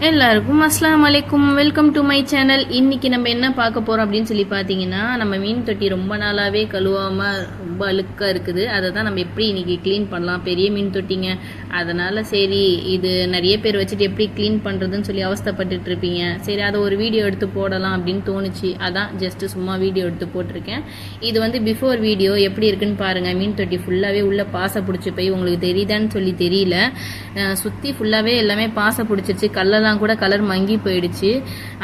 எல்லாருக்கும் அஸ்லாம் வலைக்கும், வெல்கம் டு மை சேனல். இன்னைக்கு நம்ம என்ன பார்க்க போறோம் அப்படின்னு சொல்லி பார்த்தீங்கன்னா, நம்ம மீன் தொட்டி ரொம்ப நாளாவே கழுவாம ரொம்ப அழுக்கா இருக்குது. அதை தான் நம்ம எப்படி இன்னைக்கு க்ளீன் பண்ணலாம். பெரிய மீன் தொட்டிங்க, அதனால சரி இது நிறைய பேர் வச்சுட்டு எப்படி க்ளீன் பண்றதுன்னு சொல்லி அவஸ்தைப்பட்டுட்டு இருப்பீங்க. சரி அதை ஒரு வீடியோ எடுத்து போடலாம் அப்படின்னு தோணுச்சு. அதான் ஜஸ்ட் சும்மா வீடியோ எடுத்து போட்டிருக்கேன். இது வந்து பிஃபோர் வீடியோ எப்படி இருக்குன்னு பாருங்க. மீன் தொட்டி ஃபுல்லாவே உள்ள பாசை பிடிச்சி போய் உங்களுக்கு தெரியுதான்னு சொல்லி தெரியல, சுற்றி ஃபுல்லாகவே எல்லாமே பாசை பிடிச்சிருச்சு. கல்லெல்லாம் கூட கலர் மங்கி போயிடுச்சு.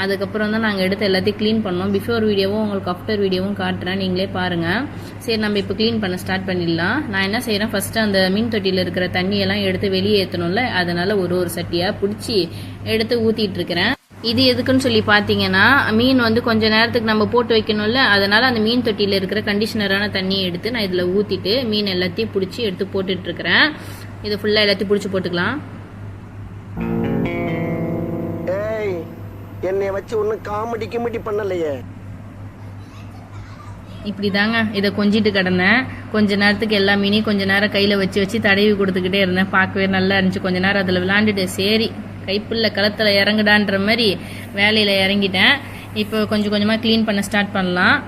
அதுக்கப்புறம் தான் நாங்கள் எடுத்து எல்லாத்தையும் க்ளீன் பண்ணோம். பிஃபோர் வீடியோவும் உங்களுக்கு ஆஃப்டர் வீடியோவும் காட்டுறேன், நீங்களே பாருங்கள். சரி நம்ம இப்போ க்ளீன் பண்ண ஸ்டார்ட் பண்ணிடலாம். நான் என்ன செய்கிறேன், ஃபஸ்ட்டு அந்த மீன் தொட்டியில் இருக்கிற தண்ணியெல்லாம் எடுத்து வெளியே ஏற்றணும்ல, அதனால் ஒரு சட்டியாக பிடிச்சி எடுத்து ஊற்றிட்டு இருக்கிறேன். இது எதுக்குன்னு சொல்லி பார்த்தீங்கன்னா, மீன் வந்து கொஞ்சம் நேரத்துக்கு நம்ம போட்டு வைக்கணும்ல, அதனால் அந்த மீன் தொட்டியில் இருக்கிற கண்டிஷனரான தண்ணியை எடுத்து நான் இதில் ஊற்றிட்டு மீன் எல்லாத்தையும் பிடிச்சி எடுத்து போட்டுட்ருக்கிறேன். இது ஃபுல்லாக எல்லாத்தையும் பிடிச்சி போட்டுக்கலாம். என்னை வச்சு ஒன்றும் காமெடி கிமெடி பண்ணலையே. இப்படி தாங்க இதை கொஞ்சிட்டு கிடந்தேன். கொஞ்ச நேரத்துக்கு எல்லா மீனையும் கொஞ்ச நேரம் கையில் வச்சு தடவி கொடுத்துக்கிட்டே இருந்தேன். பார்க்கவே நல்லா இருந்துச்சு. கொஞ்ச நேரம் அதில் விளாண்டுட்டு சரி கைப்புள்ள களத்தில் இறங்குடான்ற மாதிரி வேலையில் இறங்கிட்டேன். இப்போ கொஞ்சம் கொஞ்சமாக க்ளீன் பண்ண ஸ்டார்ட் பண்ணலாம்.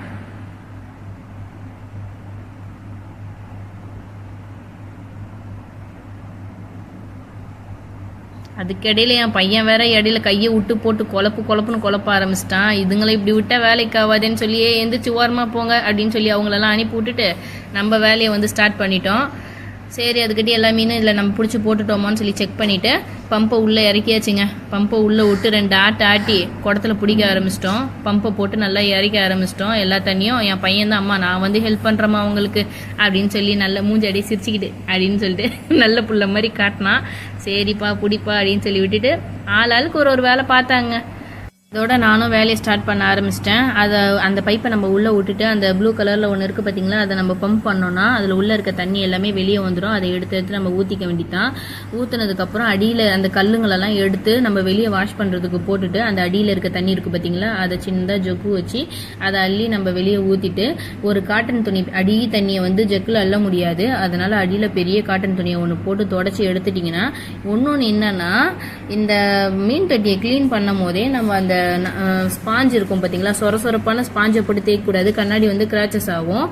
அதுக்கிடையில என் பையன் வேற இடையில கையை விட்டு போட்டு குழப்புன்னு குழப்ப ஆரம்பிச்சிட்டான். இதுங்களை இப்படி விட்டா வேலைக்கு ஆகாதுன்னு சொல்லியே எந்திரிச்சு ஓரமாக போங்க அப்படின்னு சொல்லி அவங்களெல்லாம் அனுப்பி விட்டுட்டு நம்ம வேலையை வந்து ஸ்டார்ட் பண்ணிட்டோம். சரி அதுக்கிட்டே எல்லா மீனும் இதில் நம்ம பிடிச்சி போட்டுட்டோமான்னு சொல்லி செக் பண்ணிவிட்டு பம்பை உள்ளே இறக்கியாச்சுங்க. பம்பை உள்ளே விட்டு 2 ஆட்டி குடத்துல பிடிக்க ஆரம்பிச்சிட்டோம். பம்பை போட்டு நல்லா இறக்க ஆரம்பிச்சிட்டோம். எல்லா தண்ணியும் என் பையன் தான், அம்மா நான் வந்து ஹெல்ப் பண்ணுறேம்மா அவங்களுக்கு அப்படின்னு சொல்லி நல்ல மூஞ்சி அடி சிரிச்சுக்கிட்டு அப்படின்னு சொல்லிட்டு நல்ல புள்ள மாதிரி காட்டினான். சரிப்பா பிடிப்பா அப்படின்னு சொல்லி விட்டுட்டு ஆளுக்கு ஒரு வேலை பார்த்தாங்க. இதோட நானும் வேலையை ஸ்டார்ட் பண்ண ஆரம்பிச்சிட்டேன். அந்த பைப்பை நம்ம உள்ளே விட்டுட்டு அந்த ப்ளூ கலரில் ஒன்று இருக்குது பார்த்தீங்களா, அதை நம்ம பம்ப் பண்ணோன்னா அதில் உள்ளே இருக்க தண்ணி எல்லாமே வெளியே வந்துடும். அதை எடுத்து நம்ம ஊற்றிக்க வேண்டித்தான். ஊற்றுனதுக்கப்புறம் அடியில் அந்த கல்லுங்களெல்லாம் எடுத்து நம்ம வெளியே வாஷ் பண்ணுறதுக்கு போட்டுட்டு அந்த அடியில் இருக்க தண்ணி இருக்குது பார்த்தீங்களா, அதை சின்னதாக ஜொக்கு வச்சு அதை அள்ளி நம்ம வெளியே ஊற்றிட்டு ஒரு காட்டன் துணி, அடி தண்ணியை வந்து ஜக்கில் அள்ள முடியாது, அதனால் அடியில் பெரிய காட்டன் துணியை ஒன்று போட்டு தொடச்சி எடுத்துட்டிங்கன்னா, ஒன்று என்னன்னா இந்த மீன் தொட்டியை க்ளீன் பண்ணும் போதே நம்ம அந்த ஸ்பாஞ்ச் இருக்கும் பார்த்தீங்களா, சொரப்பான ஸ்பாஞ்சை போட்டு தேய்க்கக்கூடாது. கண்ணாடி வந்து கிராச்சஸ் ஆகும்.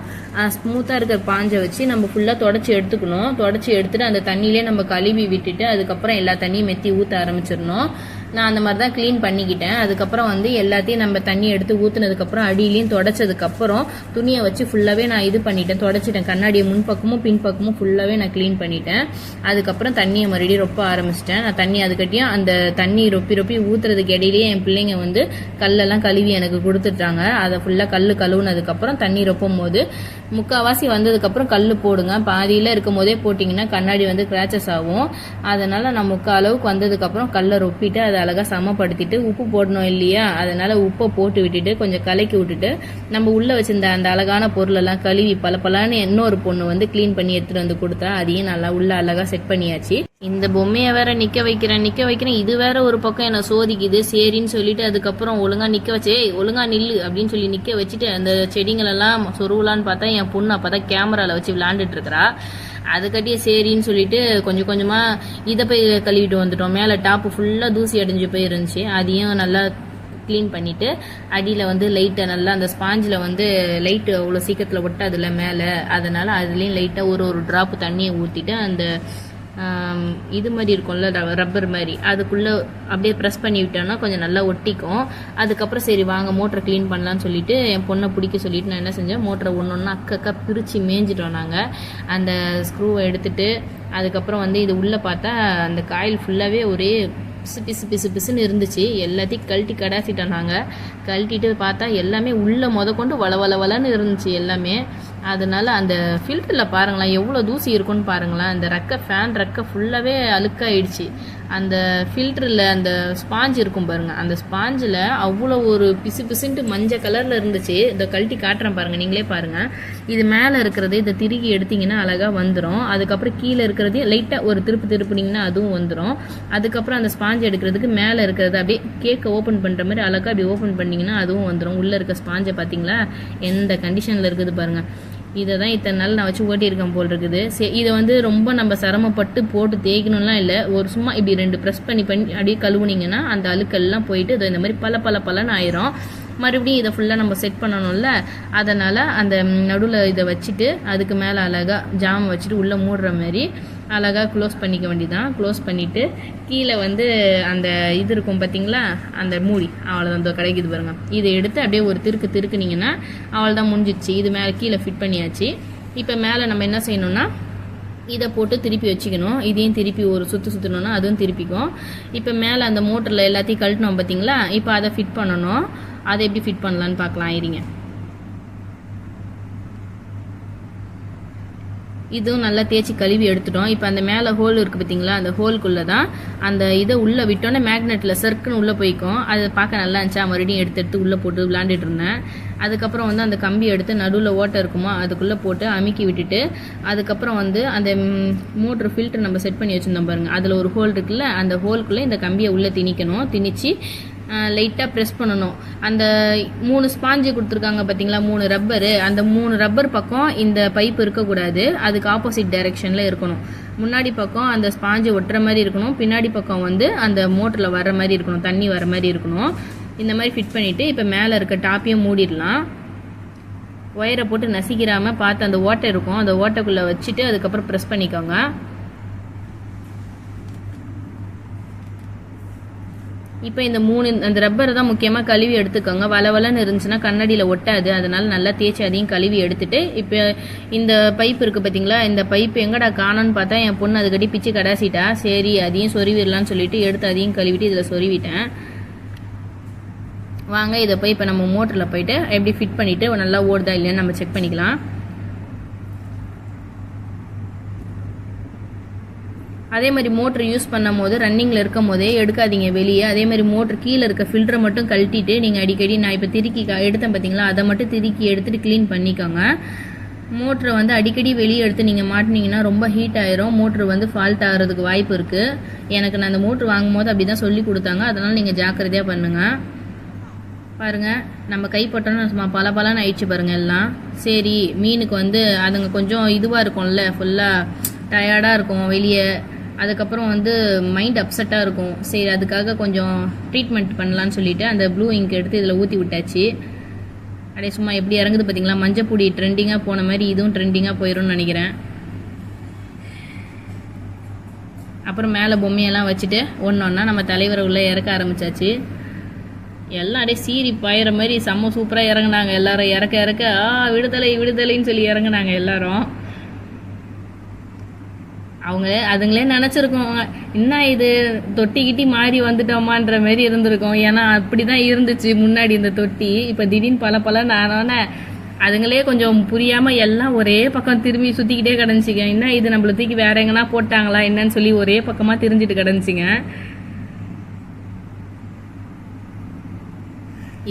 ஸ்மூத்தாக இருக்கிற பாஞ்சை வச்சு நம்ம ஃபுல்லாக தொடச்சி எடுத்துக்கணும். தொடச்சி எடுத்துட்டு அந்த தண்ணியிலே நம்ம கழுவி விட்டுட்டு அதுக்கப்புறம் எல்லா தண்ணியும் மெத்தி ஊற்ற ஆரம்பிச்சிடணும். நான் அந்த மாதிரி தான் க்ளீன் பண்ணிக்கிட்டேன். அதுக்கப்புறம் வந்து எல்லாத்தையும் நம்ம தண்ணி எடுத்து ஊற்றுனதுக்கப்புறம் அடியிலையும் தொடச்சதுக்கப்புறம் துணியை வச்சு ஃபுல்லாகவே நான் இது பண்ணிட்டேன், தொடச்சிட்டேன். கண்ணாடியை முன்பக்கமும் பின்பக்கமும் ஃபுல்லாகவே நான் க்ளீன் பண்ணிட்டேன். அதுக்கப்புறம் தண்ணியை மறுபடியும் ரொப்ப ஆரம்பிச்சிட்டேன். நான் தண்ணி அதுக்கட்டியும் அந்த தண்ணி ரொப்பி ஊற்றுறதுக்கு இடையிலேயே என் பிள்ளைங்க வந்து கல்லெல்லாம் கழுவி எனக்கு கொடுத்துட்டாங்க. அதை ஃபுல்லாக கழுவுனதுக்கப்புறம் தண்ணி ரொப்பும் போது முக்கால்வாசி வந்ததுக்கப்புறம் கல் போடுங்க. பாதியில் இருக்கும் போதே போட்டிங்கன்னா கண்ணாடி வந்து கிராச்சஸ் ஆகும். அதனால் நான் முக்கால் அளவுக்கு வந்ததுக்கப்புறம் கல்லை ரொப்பிட்டு அதை அழகாக சமப்படுத்திட்டு உப்பு போடணும் இல்லையா, அதனால் உப்பை போட்டு விட்டுட்டு கொஞ்சம் கலக்கி விட்டுட்டு நம்ம உள்ளே வச்சிருந்த அந்த அழகான பொருளெல்லாம் கழுவி பலன்னு இன்னொரு பொண்ணு வந்து க்ளீன் பண்ணி எடுத்துகிட்டு வந்து கொடுத்தா அதையும் நல்லா உள்ள அழகாக செட் பண்ணியாச்சு. இந்த பொம்மையை வேற நிற்க வைக்கிறேன் இது வேற ஒரு பக்கம் என்னை சோதிக்குது. சரின்னு சொல்லிட்டு அதுக்கப்புறம் ஒழுங்கா நிற்க வச்சே, ஒழுங்கா நில்லு அப்படின்னு சொல்லி நிற்க வச்சுட்டு அந்த செடிங்களெல்லாம் சொருவலான்னு பார்த்தா என் பொண்ணு அப்போ தான் கேமராவில் வச்சு விளாண்டுட்டு இருக்கிறா. அதுக்கட்டியே சரின்னு சொல்லிட்டு கொஞ்சம் கொஞ்சமாக இதை போய் கழுவிட்டு வந்துட்டோம். மேலே டாப்பு ஃபுல்லாக தூசி அடைஞ்சு போய் இருந்துச்சு. அதையும் நல்லா க்ளீன் பண்ணிவிட்டு அடியில் வந்து லைட்டை நல்லா அந்த ஸ்பாஞ்சில் வந்து லைட்டு அவ்வளோ சீக்கிரத்தில் ஒட்டாதுல மேலே, அதனால் அதுலேயும் லைட்டாக ஒரு ட்ராப்பு தண்ணியை ஊற்றிட்டு அந்த இது மாதிரி இருக்கும்ல ரப்பர் மாதிரி, அதுக்குள்ளே அப்படியே ப்ரெஸ் பண்ணி விட்டோன்னா கொஞ்சம் நல்லா ஒட்டிக்கும். அதுக்கப்புறம் சரி வாங்க மோட்டரை க்ளீன் பண்ணலான்னு சொல்லிட்டு என் பொண்ணை பிடிக்க சொல்லிட்டு நான் என்ன செஞ்சேன், மோட்டரை ஒன்று அக்கா பிரித்து மேய்ஞ்சிட்டோம். நாங்கள் அந்த ஸ்க்ரூவை எடுத்துட்டு அதுக்கப்புறம் வந்து இது உள்ளே பார்த்தா அந்த காயில் ஃபுல்லாகவே ஒரே பிசுன்னு இருந்துச்சு. எல்லாத்தையும் கழட்டி கடாசிட்டோம். நாங்கள் கழட்டிட்டு பார்த்தா எல்லாமே உள்ளே கொண்டு வளன்னு இருந்துச்சு எல்லாமே. அதனால அந்த ஃபில்டரில் பாருங்களேன் எவ்வளோ தூசி இருக்குன்னு பாருங்களேன். அந்த ஃபேன் ரெக்கை ஃபுல்லாகவே அழுக்காயிடுச்சு. அந்த ஃபில்டரில் அந்த ஸ்பாஞ்ச் இருக்கும் பாருங்கள், அந்த ஸ்பாஞ்சில் அவ்வளோ ஒரு பிசுன்ட்டு மஞ்சள் கலரில் இருந்துச்சு. இதை கழட்டி காட்டுறேன் பாருங்கள், நீங்களே பாருங்கள். இது மேலே இருக்கிறது இதை திருகி எடுத்திங்கன்னா அழகாக வந்துடும். அதுக்கப்புறம் கீழே இருக்கிறதையும் லைட்டாக ஒரு திருப்புனீங்கன்னா அதுவும் வந்துடும். அதுக்கப்புறம் அந்த ஸ்பாஞ்ச் எடுக்கிறதுக்கு மேலே இருக்கிறது அப்படியே கேக்கை ஓப்பன் பண்ணுற மாதிரி அழகாக அப்படி ஓப்பன் பண்ணிங்கன்னா அதுவும் வந்துடும். உள்ளே இருக்க ஸ்பாஞ்சை பார்த்தீங்களா எந்த கண்டிஷனில் இருக்குது பாருங்கள். இதை தான் இத்தனை நாள் நான் வச்சு ஓட்டியிருக்கேன் போல் இருக்குது. இதை வந்து ரொம்ப நம்ம சிரமப்பட்டு போட்டு தேய்க்கணும்லாம் இல்லை. ஒரு சும்மா இப்படி 2 ப்ரெஸ் பண்ணி அப்படியே கழுவுனீங்கன்னா அந்த அழுக்கெல்லாம் போயிட்டு இது இந்த மாதிரி பலன்னு ஆயிரும். மறுபடியும் இதை ஃபுல்லாக நம்ம செட் பண்ணணும்ல, அதனால் அந்த நடுவில் இதை வச்சுட்டு அதுக்கு மேலே அழகாக ஜாம் வச்சுட்டு உள்ளே மூடுற மாதிரி அழகாக க்ளோஸ் பண்ணிக்க வேண்டியதான். க்ளோஸ் பண்ணிவிட்டு கீழே வந்து அந்த இது இருக்கும் பார்த்தீங்களா, அந்த மூடி, அவ்வளோதான் அந்த கிடைக்குது பாருங்கள். இதை எடுத்து அப்படியே ஒரு திருக்குனீங்கன்னா அவ்வளோதான் முடிஞ்சிடுச்சு. இது மேலே கீழே ஃபிட் பண்ணியாச்சு. இப்போ மேலே நம்ம என்ன செய்யணும்னா இதை போட்டு திருப்பி வச்சுக்கணும். இதையும் திருப்பி ஒரு சுற்றணுன்னா அதுவும் திருப்பிக்கும். இப்போ மேலே அந்த மோட்டரில் எல்லாத்தையும் கழட்டினோம் பார்த்தீங்களா, இப்போ அதை ஃபிட் பண்ணணும். அதை எப்படி ஃபிட் பண்ணலான்னு பார்க்கலாம் இருங்க. இதுவும் நல்லா தேய்ச்சி கழுவி எடுத்துட்டோம். இப்போ அந்த மேலே ஹோல் இருக்குது பார்த்தீங்களா, அந்த ஹோல்குள்ளே தான் அந்த இதை உள்ளே விட்டோன்னே மேக்னெட்டில் சர்க்குன்னு உள்ளே போய்க்கும். அதை பார்க்க நல்லா இருந்துச்சா, மறுபடியும் எடுத்து உள்ளே போட்டு விளாண்டுட்டு இருந்தேன். அதுக்கப்புறம் வந்து அந்த கம்பி எடுத்து நடுவில் ஓட்டை இருக்குமா அதுக்குள்ளே போட்டு அமுக்கி விட்டுட்டு அதுக்கப்புறம் வந்து அந்த மோட்ரு ஃபில்டர் நம்ம செட் பண்ணி வச்சுருந்தோம் பாருங்கள், அதில் ஒரு ஹோல் இருக்குல்ல, அந்த ஹோல்குள்ளே இந்த கம்பியை உள்ளே திணிச்சு லைட்டாக ப்ரெஸ் பண்ணணும். அந்த 3 ஸ்பாஞ்சு கொடுத்துருக்காங்க பார்த்தீங்களா, 3 ரப்பரு, அந்த 3 ரப்பர் பக்கம் இந்த பைப் இருக்கக்கூடாது, அதுக்கு ஆப்போசிட் டைரெக்ஷனில் இருக்கணும். முன்னாடி பக்கம் அந்த ஸ்பாஞ்சு ஒட்டுற மாதிரி இருக்கணும், பின்னாடி பக்கம் வந்து அந்த மோட்டரில் வர மாதிரி இருக்கணும், தண்ணி வர மாதிரி இருக்கணும். இந்த மாதிரி ஃபிட் பண்ணிவிட்டு இப்போ மேலே இருக்க டாப்பையும் மூடிடலாம். ஒயரை போட்டு நசிக்கிறாமல் பார்த்து அந்த ஓட்டை இருக்கும், அந்த ஓட்டைக்குள்ளே வச்சுட்டு அதுக்கப்புறம் ப்ரெஸ் பண்ணிக்கோங்க. இப்போ இந்த 3 அந்த ரப்பரை தான் முக்கியமாக கழுவி எடுத்துக்கோங்க. வளவலன்னு இருந்துச்சுன்னா கண்ணாடியில் ஒட்டாது, அதனால நல்லா தேய்ச்சி அதையும் கழுவி எடுத்துட்டு இப்போ இந்த பைப் இருக்குது பார்த்தீங்களா, இந்த பைப் எங்கடா காணோன்னு பார்த்தா என் பொண்ணு அதுக்கடி பிச்சு கடாசிட்டா. சரி அதையும் சொருவிடலான்னு சொல்லிட்டு எடுத்து அதையும் கழுவிட்டு இதில் சொருவிட்டேன். வாங்க இதை போய் இப்போ நம்ம மோட்டரில் போயிட்டு எப்படி ஃபிட் பண்ணிவிட்டு நல்லா ஓடுதா இல்லையான்னு நம்ம செக் பண்ணிக்கலாம். அதே மாதிரி மோட்ரு யூஸ் பண்ணும் போது ரன்னிங்கில் இருக்கும் போதே எடுக்காதீங்க வெளியே. அதே மாதிரி மோட்ரு கீழே இருக்க ஃபில்டரை மட்டும் கழட்டிட்டு நீங்கள் அடிக்கடி நான் இப்போ திருக்கி எடுத்தேன் பார்த்தீங்களா, அதை மட்டும் திருக்கி எடுத்துகிட்டு க்ளீன் பண்ணிக்கோங்க. மோட்ரை வந்து அடிக்கடி வெளியே எடுத்து நீங்கள் மாட்டினீங்கன்னா ரொம்ப ஹீட் ஆயிரும், மோட்ரு வந்து ஃபால்ட் ஆகிறதுக்கு வாய்ப்பு இருக்குது. எனக்கு நான் அந்த மோட்ரு வாங்கும் போது அப்படி தான் சொல்லி கொடுத்தாங்க, அதனால் நீங்கள் ஜாக்கிரதையாக பண்ணுங்கள். பாருங்கள் நம்ம கைப்பட்டோன்னு சும்மா பலன்னு ஆயிடுச்சு பாருங்கள் எல்லாம். சரி மீனுக்கு வந்து அதுங்க கொஞ்சம் இதுவாக இருக்கும்ல, ஃபுல்லாக டயர்டாக இருக்கும் வெளியே, அதுக்கப்புறம் வந்து மைண்ட் அப்செட்டாக இருக்கும். சரி அதுக்காக கொஞ்சம் ட்ரீட்மெண்ட் பண்ணலான்னு சொல்லிட்டு அந்த ப்ளூ இங்க் எடுத்து இதில் ஊற்றி விட்டாச்சு. அப்படியே சும்மா எப்படி இறங்குது பார்த்தீங்களா, மஞ்சப்பொடி ட்ரெண்டிங்காக போன மாதிரி இதுவும் ட்ரெண்டிங்காக போயிடும்னு நினைக்கிறேன். அப்புறம் மேலே பொம்மையெல்லாம் வச்சுட்டு ஒன்றா நம்ம தலைவரை உள்ளே இறக்க ஆரம்பித்தாச்சு. எல்லாம் அப்படியே சீரி பாயிற மாதிரி செம்ம சூப்பராக இறங்குனாங்க எல்லாரும். இறக்க விடுதலைன்னு சொல்லி இறங்குனாங்க எல்லாரும். அவங்க அதுங்களே நினச்சிருக்கோம் என்ன இது தொட்டிக்கிட்டி மாறி வந்துட்டோமான்ற மாதிரி இருந்திருக்கும். ஏன்னா அப்படி தான் இருந்துச்சு முன்னாடி இந்த தொட்டி. இப்போ திடீர்னு பல ஆனோன்னே அதுங்களே கொஞ்சம் புரியாமல் எல்லாம் ஒரே பக்கம் திரும்பி சுற்றிக்கிட்டே கிடந்துச்சிங்க. என்ன இது நம்மளை தூக்கி வேற எங்கன்னா போட்டாங்களா என்னன்னு சொல்லி ஒரே பக்கமாக திரிஞ்சிட்டு கிடந்துச்சிங்க.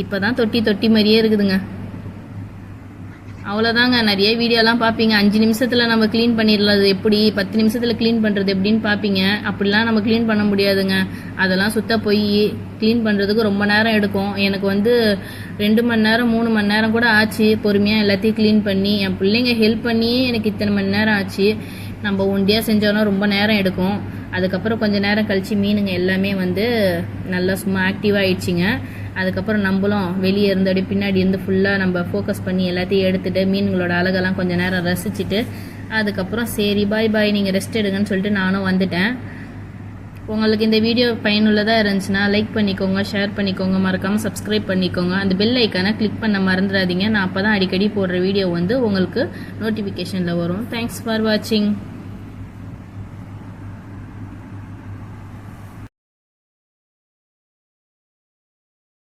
இப்போ தான் தொட்டி மாதிரியே இருக்குதுங்க. அவ்வளோதாங்க. நிறைய வீடியோலாம் பார்ப்பீங்க, 5 நிமிஷத்தில் நம்ம க்ளீன் பண்ணிடலாம், அது எப்படி 10 நிமிஷத்தில் க்ளீன் பண்ணுறது எப்படின்னு பார்ப்பீங்க. அப்படிலாம் நம்ம க்ளீன் பண்ண முடியாதுங்க. அதெல்லாம் சுத்த போய் க்ளீன் பண்ணுறதுக்கு ரொம்ப நேரம் எடுக்கும். எனக்கு வந்து 2 மணி நேரம் 3 மணி நேரம் கூட ஆச்சு பொறுமையாக எல்லாத்தையும் க்ளீன் பண்ணி. என் பிள்ளைங்க ஹெல்ப் பண்ணி எனக்கு இத்தனை மணி நேரம் ஆச்சு. நம்ம ஒண்டியாக செஞ்சோன்னா ரொம்ப நேரம் எடுக்கும். அதுக்கப்புறம் கொஞ்சம் நேரம் கழித்து மீனுங்க எல்லாமே வந்து நல்லா சும்மா ஆக்டிவாக ஆயிடுச்சிங்க. அதுக்கப்புறம் நம்மளும் வெளியே இருந்து அப்படியே பின்னாடி இருந்து ஃபுல்லாக நம்ம ஃபோக்கஸ் பண்ணி எல்லாத்தையும் எடுத்துகிட்டு மீனுங்களோட அழகெல்லாம் கொஞ்சம் நேரம் ரசிச்சுட்டு அதுக்கப்புறம் சரி பாய் நீங்கள் ரெஸ்ட் எடுங்கன்னு சொல்லிட்டு நானும் வந்துட்டேன். உங்களுக்கு இந்த வீடியோ பயனுள்ளதாக இருந்துச்சுன்னா லைக் பண்ணிக்கோங்க, ஷேர் பண்ணிக்கோங்க, மறக்காமல் சப்ஸ்கிரைப் பண்ணிக்கோங்க. அந்த பெல் ஐக்கானை கிளிக் பண்ண மறந்துடாதீங்க. நான் அப்போ தான் அடிக்கடி போடுற வீடியோ வந்து உங்களுக்கு நோட்டிஃபிகேஷனில் வரும். தேங்க்ஸ் ஃபார் வாட்சிங்.